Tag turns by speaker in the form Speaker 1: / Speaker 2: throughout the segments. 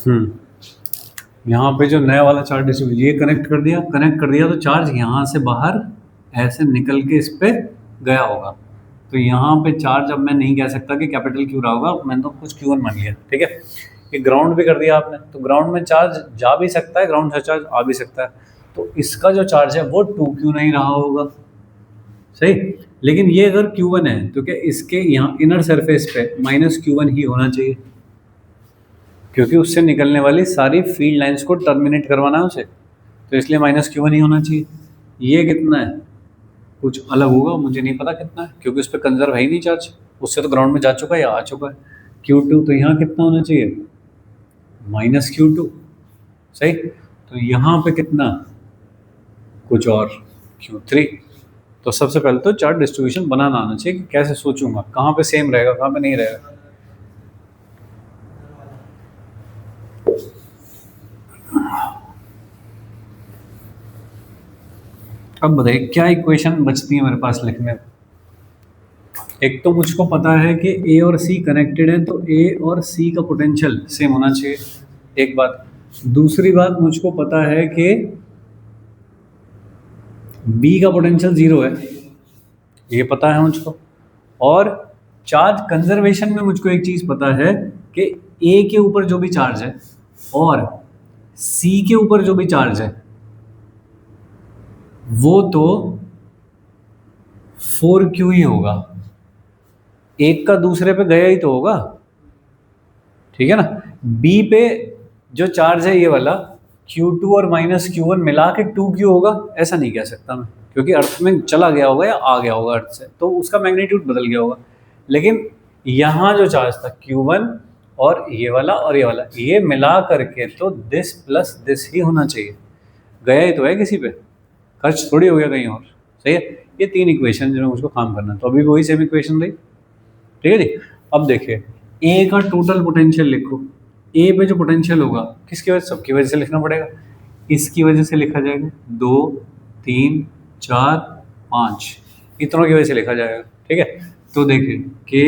Speaker 1: यहाँ पे जो नया वाला चार्ज डिस्ट्रीब्यूशन ये कनेक्ट कर दिया तो चार्ज यहाँ से बाहर ऐसे निकल के इस पे गया होगा। तो यहाँ पे चार्ज अब मैं नहीं कह सकता कि कैपिटल क्यू रहा होगा, मैंने तो कुछ Q1 मान लिया, ठीक है। ये ग्राउंड भी कर दिया आपने, तो ग्राउंड में चार्ज जा भी सकता है, ग्राउंड से चार्ज आ भी सकता है, तो इसका जो चार्ज है वो 2Q नहीं रहा होगा, सही। लेकिन ये अगर Q1 है तो क्या इसके यहाँ इनर सरफेस पे -Q1 ही होना चाहिए, क्योंकि उससे निकलने वाली सारी फील्ड लाइंस को टर्मिनेट करवाना है उसे, तो इसलिए -Q1 ही होना चाहिए। ये कितना है, कुछ अलग होगा, मुझे नहीं पता कितना है, क्योंकि उस पर कंजर्व है ही नहीं चार्ज, उससे तो ग्राउंड में जा चुका है या आ चुका है। Q2 तो यहाँ कितना होना चाहिए, -Q2, सही। तो यहाँ पे कितना, कुछ और Q3। तो सबसे पहले तो चार्ज डिस्ट्रीब्यूशन बनाना आना चाहिए कि कैसे सोचूंगा, कहाँ पे सेम रहेगा कहाँ पे नहीं रहेगा। अब बताइए क्या इक्वेशन बचती है मेरे पास लिखने में। एक तो मुझको पता है कि ए और सी कनेक्टेड है, तो ए और सी का पोटेंशियल सेम होना चाहिए, एक बात। दूसरी बात मुझको पता है कि बी का पोटेंशियल 0 है, ये पता है मुझको। और चार्ज कंजर्वेशन में मुझको एक चीज़ पता है कि ए के ऊपर जो भी चार्ज है और सी के ऊपर जो भी चार्ज है वो तो 4Q ही होगा, एक का दूसरे पे गया ही तो होगा, ठीक है ना। बी पे जो चार्ज है ये वाला Q2 और -Q1 मिला के 2Q होगा, ऐसा नहीं कह सकता मैं, क्योंकि अर्थ में चला गया होगा या आ गया होगा अर्थ से, तो उसका मैग्नीट्यूड बदल गया होगा। लेकिन यहाँ जो चार्ज था Q1 और ये वाला ये मिला करके तो दिस प्लस दिस ही होना चाहिए, गया ही तो है किसी पे, खर्च थोड़ी हो गया कहीं और, सही है। ये 3 इक्वेशन जो मुझको काम करना है, तो अभी भी वही सेम इक्वेशन रही, ठीक है जी। अब देखिए ए का टोटल पोटेंशियल लिखो, ए पे जो पोटेंशियल होगा किसकी वजह से, सबकी वजह से लिखना पड़ेगा, इसकी वजह से लिखा जाएगा, 2 3 4 5 इतनों की वजह से लिखा जाएगा, ठीक है। तो देखिए के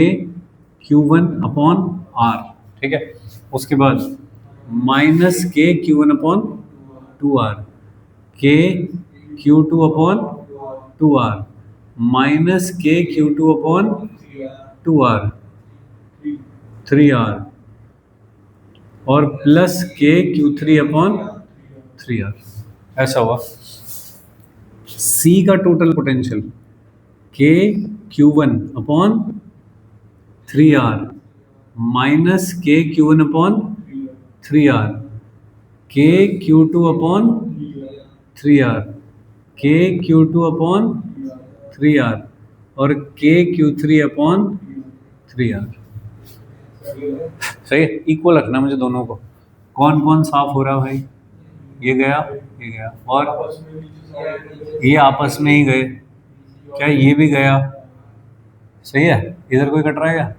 Speaker 1: Q1 अपॉन आर, ठीक है। उसके बाद माइनस के Q1 अपॉन 2R, के Q2 अपॉन 2R, माइनस के Q2 अपॉन 2R 3R, और प्लस के Q3 अपॉन 3R, ऐसा हुआ। C का टोटल पोटेंशियल के Q1 अपॉन 3R माइनस के Q1 अपॉन 3R, के Q2 अपॉन 3R, के Q2 अपॉन 3R, और के Q3 अपॉन 3R, सही है। इक्वल रखना मुझे दोनों को। कौन कौन साफ हो रहा है भाई, ये गया और ये आपस में ही गए, क्या ये भी गया, सही है। इधर कोई कट रहा है क्या,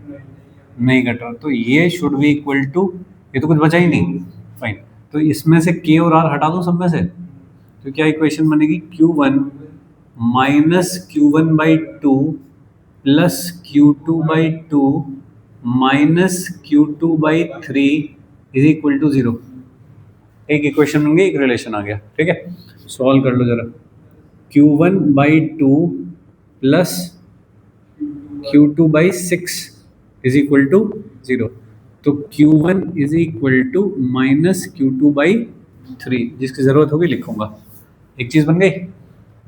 Speaker 1: नहीं कट रहा, तो ये शुड बी इक्वल टू, ये तो कुछ बचा ही नहीं, फाइन। तो इसमें से के और आर हटा दूं सब में से, तो क्या इक्वेशन बनेगी, Q1 minus Q1/2 plus Q2/2 minus Q2/3 is equal to 0। एक इक्वेशन बन गई, एक रिलेशन आ गया, ठीक है। सॉल्व कर लो जरा, Q1/2 plus Q2/6 is equal to 0। तो Q1 is equal to minus Q2/3, जिसकी ज़रूरत होगी लिखूंगा, एक चीज़ बन गई।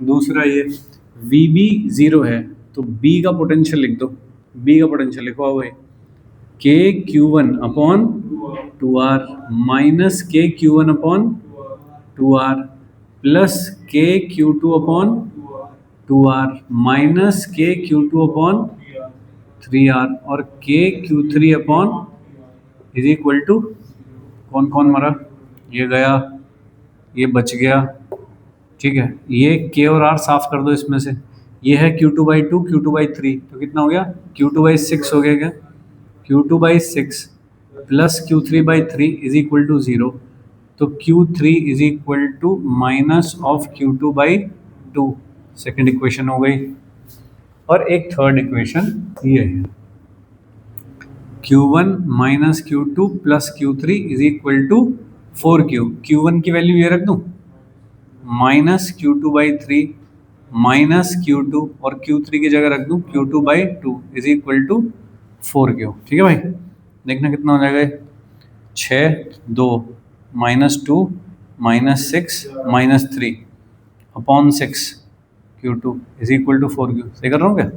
Speaker 1: दूसरा ये VB 0 है, तो B का पोटेंशियल लिख दो, B का पोटेंशियल लिखो आओ भाई, के Q1 अपॉन 2R माइनस के Q1 अपॉन 2R प्लस के Q2 अपॉन 2R माइनस के Q2 अपॉन 3R, और के Q3 upon is equal to, कौन कौन मरा, ये गया, ये बच गया, ठीक है। ये के और आर साफ कर दो इसमें से, ये है Q2/2 Q2/3, तो कितना हो गया, Q2/6 हो गया क्या, Q2/6 plus Q3/3 is equal to 0। तो Q3 is equal to minus of Q2/2, second equation हो गई। और एक थर्ड इक्वेशन ये है, Q1 minus Q2 plus Q3 is equal to 4Q। Q1 की वैल्यू ये रख दूं, minus Q2 by 3 minus Q2 और Q3 की जगह रख दूं Q2 by 2 is equal to 4Q। ठीक है भाई, देखना कितना हो जाएगा, 6 2 -2 -6 -3 upon 6 Q2 is equal to 4Q। सही कर रहा हूँ क्या?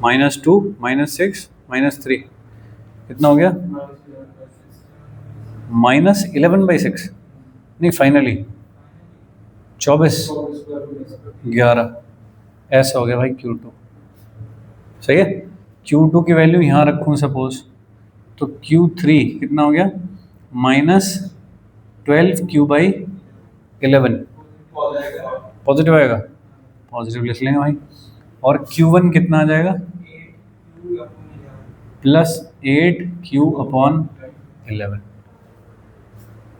Speaker 1: -2 -6 -3 कितना हो गया, -11/6, नहीं फाइनली 24 11, ऐसा हो गया भाई Q2। सही है, Q2 की वैल्यू यहाँ रखूँ सपोज, तो Q3 कितना हो गया, -12Q/11 पॉजिटिव आएगा, पॉजिटिव लिख लेंगे भाई। और Q1 कितना आ जाएगा, +8Q/11।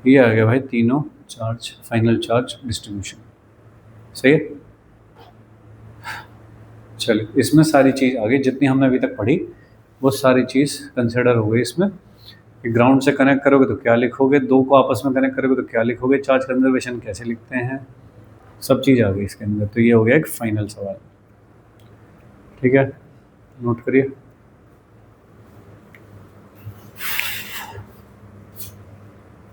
Speaker 1: ये आ गया भाई तीनों चार्ज, फाइनल चार्ज डिस्ट्रीब्यूशन। सही है, चलिए इसमें सारी चीज़ आ गई, जितनी हमने अभी तक पढ़ी वो सारी चीज़ कंसिडर हो गई इसमें। ग्राउंड से कनेक्ट करोगे तो क्या लिखोगे, दो को आपस में कनेक्ट करोगे तो क्या लिखोगे, चार्ज कंजर्वेशन कैसे लिखते हैं, सब चीज़ आ गई इसके अंदर। तो ये हो गया एक फाइनल सवाल। ठीक है, नोट करिए।